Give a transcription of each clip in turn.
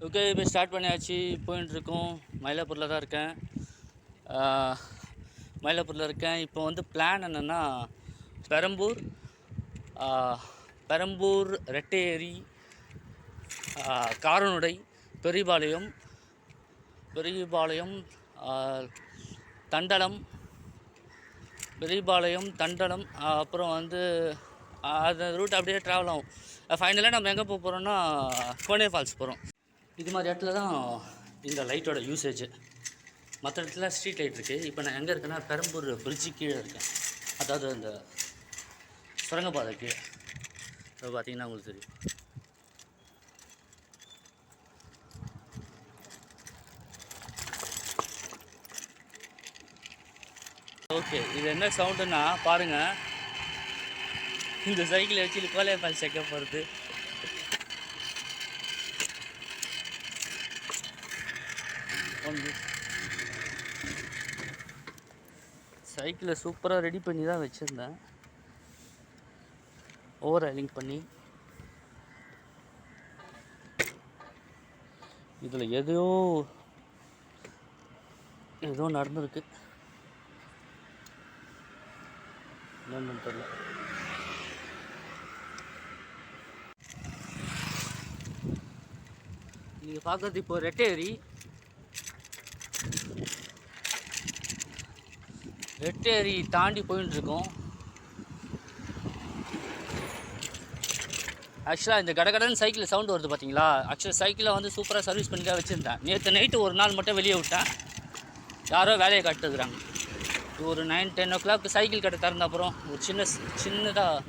Okay, இப்போ start பண்ணியாச்சு. போயின்ட்டுருக்கோம். மயிலாப்பூரில் தான் இருக்கேன். மயிலாப்பூரில் இருக்கேன். இப்போ வந்து பிளான் என்னென்னா பெரம்பூர், பெரம்பூர், ரெட்டேரி, காரனுடை, பெரியபாளையம், தண்டலம், தண்டலம், அப்புறம் வந்து அந்த ரூட் அப்படியே ட்ராவல் ஆகும். ஃபைனலாக நம்ம எங்கே போக போகிறோம்னா கோனே ஃபால்ஸ் போகிறோம். இது மாதிரி இடத்துல தான் இந்த லைட்டோட யூசேஜ். மற்ற இடத்துல ஸ்ட்ரீட் லைட் இருக்குது. இப்போ நான் எங்கே இருக்கேன்னா பெரம்பூர் பிரிட்ஜு கீழே இருக்கேன். அதாவது அந்த சுரங்கப்பாதை கீழே. இப்போ பார்த்தீங்கன்னா உங்களுக்கு தெரியும். ஓகே, இது என்ன சவுண்டுன்னா பாருங்கள். இந்த சைக்கிளை வச்சு கோலே ஃபால்ஸ் செக்க போகிறது. சைக்கிளை சூப்பராக ரெடி பண்ணி தான் வச்சுருந்தேன். ஓவர் ஆயிலிங் பண்ணி. இதில் ஏதோ நடந்திருக்கு. என்னன்னு தெரியல. நீங்கள் பார்க்குறது இப்போ ரெட்டேரி தாண்டி போயின்ட்டுருக்கோம். ஆக்சுவலாக இந்த கடகடன் சைக்கிள் சவுண்டு வருது பார்த்தீங்களா? ஆக்சுவலாக சைக்கிளை வந்து சூப்பராக சர்வீஸ் பண்ணி தான் வச்சுருந்தேன். நேற்று நைட்டு ஒரு நாள் மட்டும் வெளியே விட்டேன். யாரோ வேலையை கட்டுக்கிறாங்க. ஒரு 9-10 o'clock சைக்கிள் கடை திறந்த அப்புறம் ஒரு சின்னதாக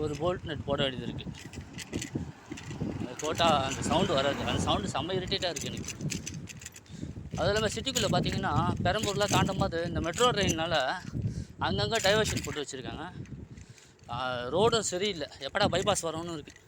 ஒரு போல்ட் நட் போட வேண்டியது இருக்குது. அது போட்டால் அந்த சவுண்டு வராது. அந்த சவுண்டு செம்ம இரிட்டேட்டாக இருக்குது எனக்கு. அது இல்லாமல் சிட்டிக்குள்ளே பார்த்தீங்கன்னா பெரம்பூர்லாம் தாண்டும் போது இந்த மெட்ரோ ட்ரெயினால் அங்கங்கே டைவர்ஷன் போட்டு வச்சுருக்காங்க. ரோடும் சரியில்லை. எப்படா பைபாஸ் வரணும்னு இருக்குது.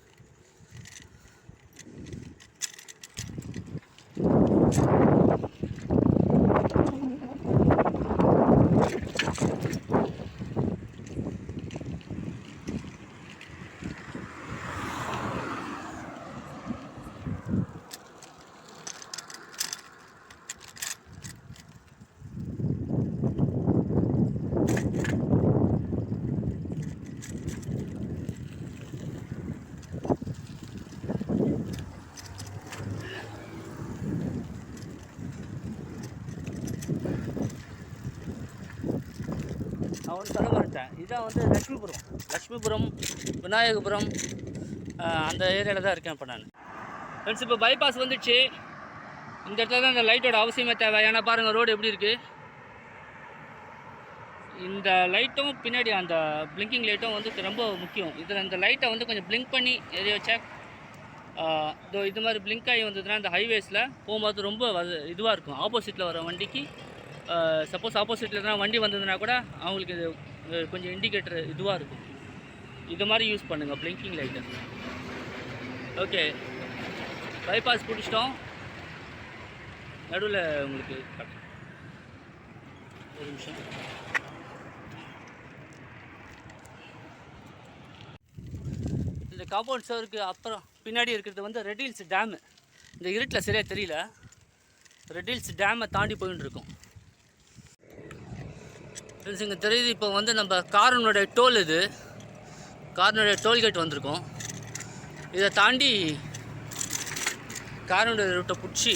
நான் ஒன்று சொல்ல மாட்டேன். இதான் வந்து லக்ஷ்மிபுரம், விநாயகபுரம் அந்த ஏரியாவில் தான் இருக்கேன் இப்போ நான். ஃப்ரெண்ட்ஸ், இப்போ பைபாஸ் வந்துடுச்சு. இந்த இடத்துல தான் இந்த லைட்டோட அவசியமே தேவை. ஏன்னா பாருங்கள் ரோடு எப்படி இருக்குது. இந்த லைட்டும் பின்னாடி அந்த பிளிங்கிங் லைட்டும் வந்து ரொம்ப முக்கியம். இதில் இந்த லைட்டை வந்து கொஞ்சம் பிளிங்க் பண்ணி எரிய வச்சா இது மாதிரி பிளிங்க் ஆகி வந்ததுன்னா இந்த ஹைவேஸில் போகும்போது ரொம்ப இதுவாக இருக்கும். ஆப்போசிட்டில் வர வண்டிக்கு சப்போஸ் ஆப்போசிட்டில் தான் வண்டி வந்ததுன்னா கூட அவங்களுக்கு இது கொஞ்சம் இண்டிகேட்டர் இதுவாக இருக்கும். இது மாதிரி யூஸ் பண்ணுங்கள் பிளிங்கிங் லைட்டை. ஓகே, பைபாஸ் பிடிச்சிட்டோம். நடுவில் உங்களுக்கு ஒரு நிமிஷம். இந்த காம்பவுண்ட் சவருக்கு அப்புறம் பின்னாடி இருக்கிறது வந்து ரெட் ஹில்ஸ் டேமு. இந்த இருட்டில் சரியாக தெரியல. ரெட் ஹில்ஸ் டேமை தாண்டி போயின்னு இருக்கோம். ஃப்ரெண்ட்ஸ், இங்கே தெரியுது இப்போ வந்து நம்ம காரனுடைய டோல், இது காரனுடைய டோல்கேட் வந்திருக்கோம். இதை தாண்டி காரனுடைய ரூட்டை பிடிச்சி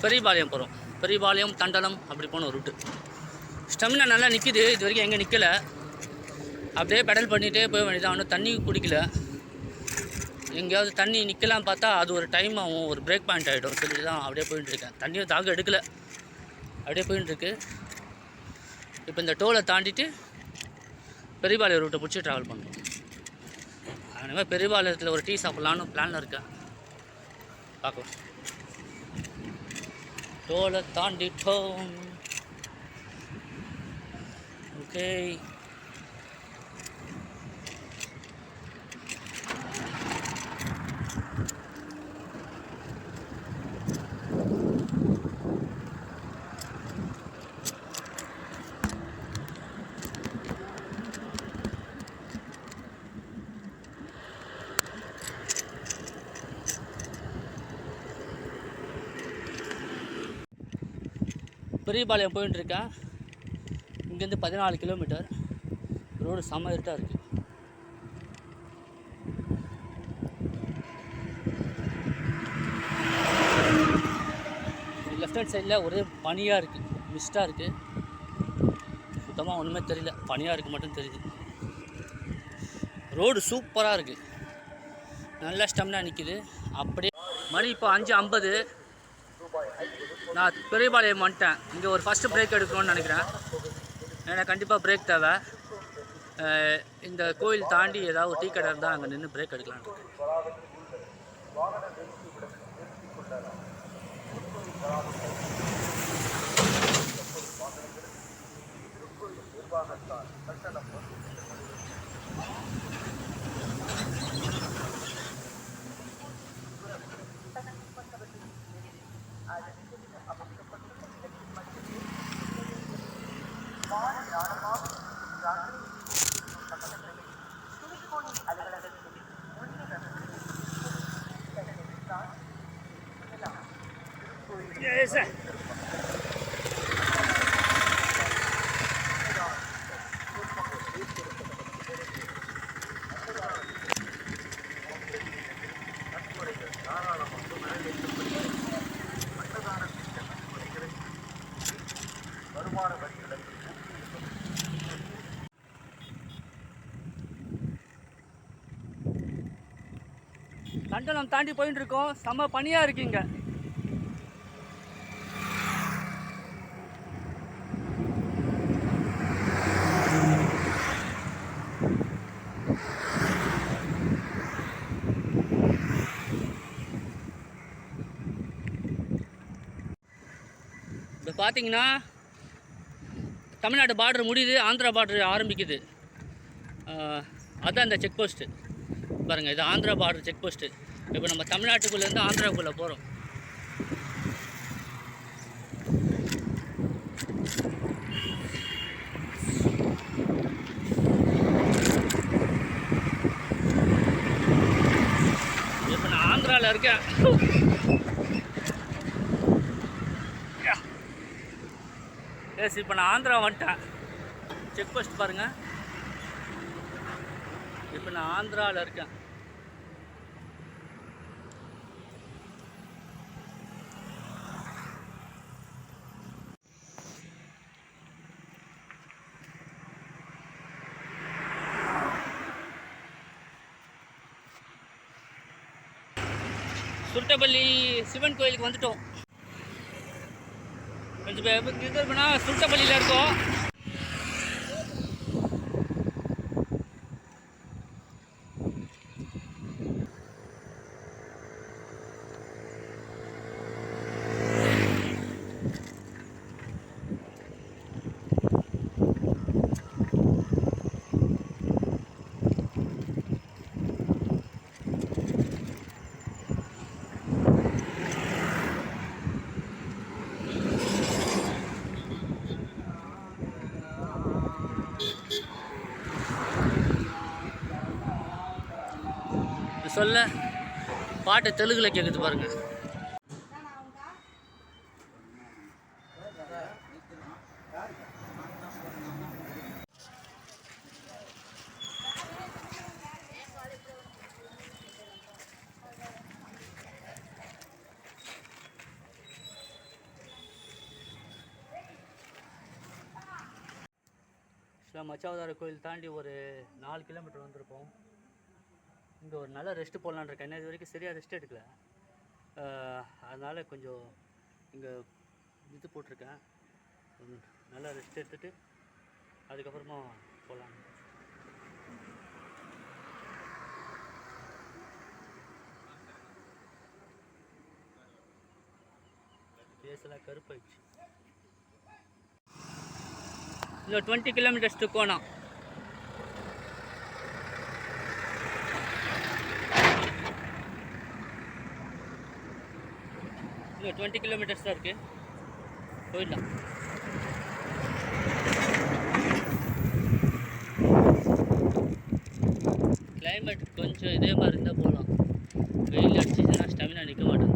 பெரியபாளையம் போகிறோம். பெரியபாளையம், தண்டலம் அப்படி போன ரூட்டு. ஸ்டெமினா நல்லா நிற்கிது. இது வரைக்கும் எங்கே நிற்கலை. அப்படியே பெடல் பண்ணிகிட்டே போக வேண்டியதான். இன்னும் தண்ணி குடிக்கல. எங்கேயாவது தண்ணி நிற்கலாம் பார்த்தா அது ஒரு டைம் ஆகும், ஒரு பிரேக் பாயிண்ட் ஆகிடும். சொல்லி தான் அப்படியே போயிட்டுருக்கேன். தண்ணியும் தாக எடுக்கலை, அப்படியே போயிட்டுருக்கு. இப்போ இந்த டோலை தாண்டிட்டு பெரியபாளையம் ரூட்டை பிடிச்சி ட்ராவல் பண்ணுறோம். அதனால் பெரியபாளையத்தில் ஒரு டீ சாப்பிட்லான்னு பிளானில் இருக்கேன். பார்க்கலாம். டோலை தாண்டிட்டோம். ஓகே, பெரியபாளையம் போயிட்டுருக்கேன். இங்கேருந்து 14 கிலோமீட்டர். ரோடு செம்ம இருட்டாக இருக்குது. லெஃப்ட் ஹேண்ட் சைடில் ஒரே பனியாக இருக்குது, மிஸ்டாக இருக்குது. சுத்தமாக ஒன்றுமே தெரியல, பனியாக இருக்குது மட்டும் தெரியுது. ரோடு சூப்பராக இருக்குது, நல்லா ஸ்டெம்னா நிற்கிது. அப்படியே மணி இப்போ 5:50. நான் பெரியபாளையம் வந்துட்டேன். இங்கே ஒரு ஃபஸ்ட்டு பிரேக் எடுக்கணும்னு நினைக்கிறேன். ஏன்னா கண்டிப்பாக பிரேக் தேவை. இந்த கோயில் தாண்டி ஏதாவது ஒரு டீ கடை இருந்தால் அங்கே நின்று பிரேக் எடுக்கலான்னு. தண்டனம் தாண்டி போயிட்டு இருக்கோம். செம்ம பனியாக இருக்குங்க. இப்போ பார்த்தீங்கன்னா தமிழ்நாடு பார்டர் முடியுது, ஆந்திரா பார்டர் ஆரம்பிக்குது. அதுதான் இந்த செக் போஸ்ட்டு பாருங்கள். இது ஆந்திரா பார்டர் செக் போஸ்ட்டு. இப்போ நம்ம தமிழ்நாட்டுக்குள்ளேருந்து ஆந்திராவுக்குள்ளே போகிறோம். இப்போ நான் ஆந்திராவில் இருக்கேன். எஸ், இப்போ நான் ஆந்திரா வந்துட்டேன். செக் போஸ்ட் பாருங்கள். இப்போ நான் ஆந்திராவில் இருக்கேன். சுருட்டப்பள்ளி சிவன் கோயிலுக்கு வந்துட்டோம். கொஞ்சம் இது இருக்குன்னா சுருட்டப்பள்ளியில் இருக்கோம். சொல்ல பாட்டு தெலுங்குல கேட்குது பாருங்க. மச்சாவதார கோயில் தாண்டி ஒரு 4 கிலோமீட்டர் வந்திருப்போம். இங்கே ஒரு நல்ல ரெஸ்ட்டு போடலான்னு இருக்கேன். என்ன இது வரைக்கும் சரியாக ரெஸ்ட் எடுக்கல. அதனால் கொஞ்சம் இங்கே இது போட்டிருக்கேன். நல்லா ரெஸ்ட் எடுத்துகிட்டு அதுக்கப்புறமா போகலாம். ஃபேஸெல்லாம் கருப்பாயிடுச்சு. இன்னும் 20 கிலோமீட்டர்ஸ் டு கோனா. இன்னும் 20 கிலோமீட்டர்ஸ் தான் இருக்குது, போயிடலாம். கிளைமேட் கொஞ்சம் இதே மாதிரி இருந்தால் போகலாம். வெயில் அடிச்சிச்சுன்னா ஸ்டெமினா நிற்க மாட்டேங்குது.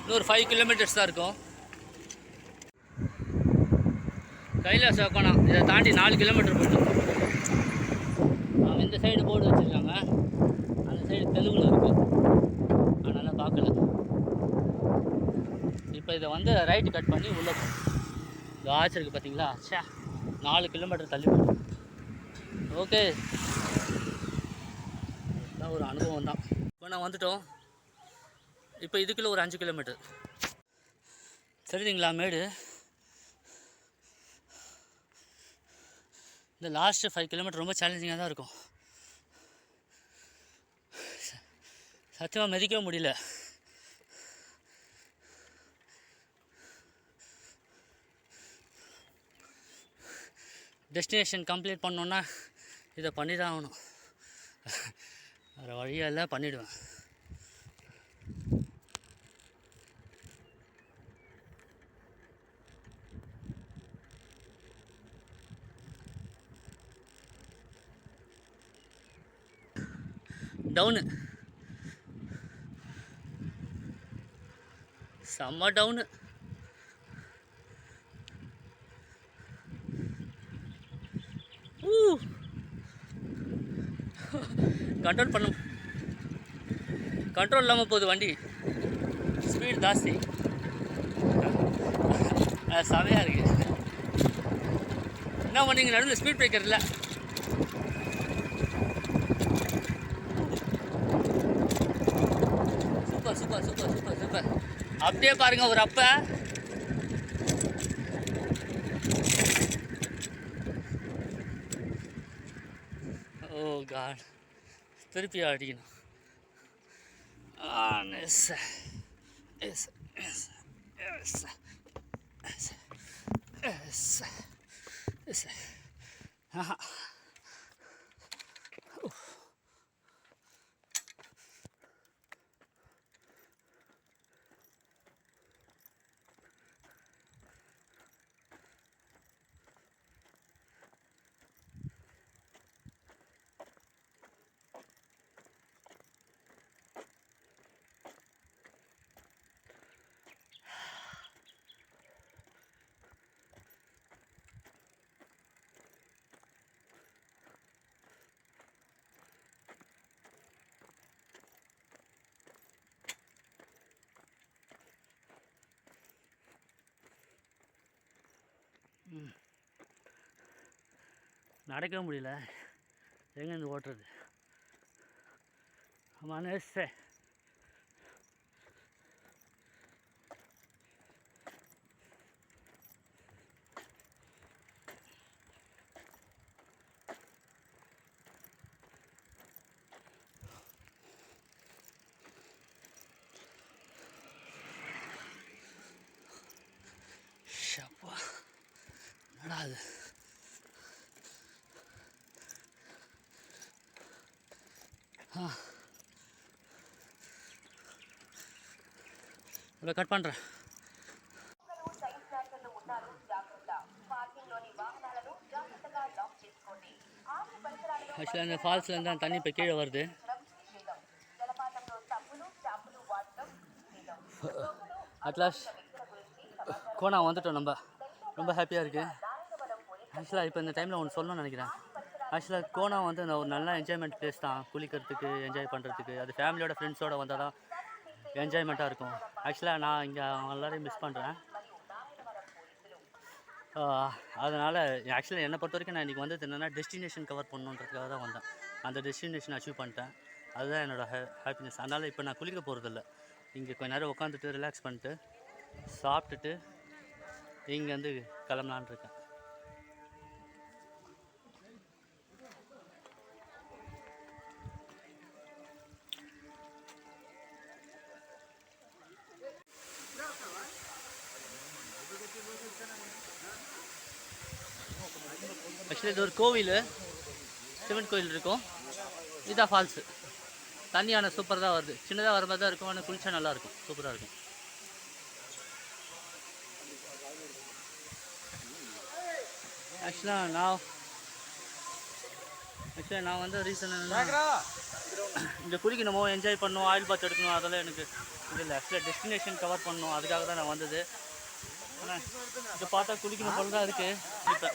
இன்னொரு 5 கிலோமீட்டர்ஸ் தான் இருக்கும். கைலாச கோணம் இதை தாண்டி 4 கிலோமீட்டர் போயிட்டு இந்த சைடு போர்டு வச்சுருக்காங்க, அந்த சைடு தெலுங்குல இருக்குது, அதனால் பார்க்கல. இப்போ இதை வந்து ரைட்டு கட் பண்ணி உள்ளே போகும். இது ஆச்சிருக்கு பார்த்தீங்களா? 4 கிலோமீட்டர் தள்ளி போகும். ஓகே, இதான் ஒரு அனுபவம் தான். இப்போ நான் வந்துட்டோம். இப்போ இதுக்குள்ளே ஒரு 5 கிலோமீட்டர் சரிங்களா மேடு. இந்த லாஸ்ட்டு 5 கிலோமீட்டர் ரொம்ப சேலஞ்சிங்காக தான் இருக்கும். சத்தியமாக மிதிக்கவும் முடியல. டெஸ்டினேஷன் கம்ப்ளீட் பண்ணோன்னா இதை பண்ணி தான் ஆகணும், வேறு வழியெல்லாம் பண்ணிவிடுவேன். டவுனு, செம்ம டவுனு. கண்ட்ரோல் இல்லாமல் போகுது வண்டி, ஸ்பீடு ஜாஸ்தி, செமையாக இருக்குது. என்ன பண்ணீங்க, நடுவில் ஸ்பீட் பிரேக்கர் இல்லை. Super super super super super. அப்படியே பாருங்கள் ஒரு அப்போ ஓ காட், திருப்பி அடிக்கணும். Yes yes yes yes yes yes yes. நடக்கவே முடியல, எங்கேருந்து ஓட்டுறது? மனசே ஷப்பா, என்னடா அது? இப்போ கட் பண்ணுறேன். ஆக்சுவலாக இந்த ஃபால்ஸ்லேருந்து தான் தண்ணி இப்போ கீழே வருது. அட்லாஸ்ட் கோனா வந்துட்டோம் நம்ம, ரொம்ப ஹாப்பியாக இருக்குது. ஆக்சுவலாக இப்போ இந்த டைமில் ஒன்று சொல்லணும்னு நினைக்கிறேன். ஆக்சுவலாக கோனா வந்து ஒரு நல்ல என்ஜாய்மெண்ட் பிளேஸ் தான், குளிக்கிறதுக்கு, என்ஜாய் பண்ணுறதுக்கு. அது ஃபேமிலியோட ஃப்ரெண்ட்ஸோடு வந்தால் தான் என்ஜாய்மெண்ட்டாக இருக்கும். ஆக்சுவலாக நான் இங்கே எல்லாரையும் மிஸ் பண்ணுறேன். அதனால் ஆக்சுவலாக என்னை பொறுத்த வரைக்கும் நான் இன்றைக்கி வந்தது என்னென்னா டெஸ்டினேஷன் கவர் பண்ணணுன்றதுக்காக தான் வந்தேன். அந்த டெஸ்டினேஷன் அச்சீவ் பண்ணிட்டேன், அதுதான் என்னோடய ஹாப்பினஸ். அதனால் இப்போ நான் குளிக்க போகிறதில்ல, இங்கே கொஞ்ச நேரம் உட்காந்துட்டு ரிலாக்ஸ் பண்ணிட்டு சாப்பிட்டுட்டு இங்கேருந்து கிளம்பலான் இருக்கேன். ஆக்சுவலி இது ஒரு கோவில், சிவன் கோவில் இருக்கும். இதான் ஃபால்ஸு. தண்ணியான சூப்பராக தான் வருது, சின்னதாக வர மாதிரி தான் இருக்கும், ஆனால் குளிச்சா நல்லாயிருக்கும், சூப்பராக இருக்கும். ஆக்சுவலாக நான் ஆக்சுவலாக நான் வந்து ரீசன் இங்கே குளிக்கணுமோ என்ஜாய் பண்ணணும் ஆயில் பாத் எடுக்கணும் அதெல்லாம் எனக்கு இது இல்லை. ஆக்சுவலாக டெஸ்டினேஷன் கவர் பண்ணணும் அதுக்காக தான் நான் வந்தது. ஆனால் இதை பார்த்தா குளிக்கணும் போல தான் இருக்குது இப்போ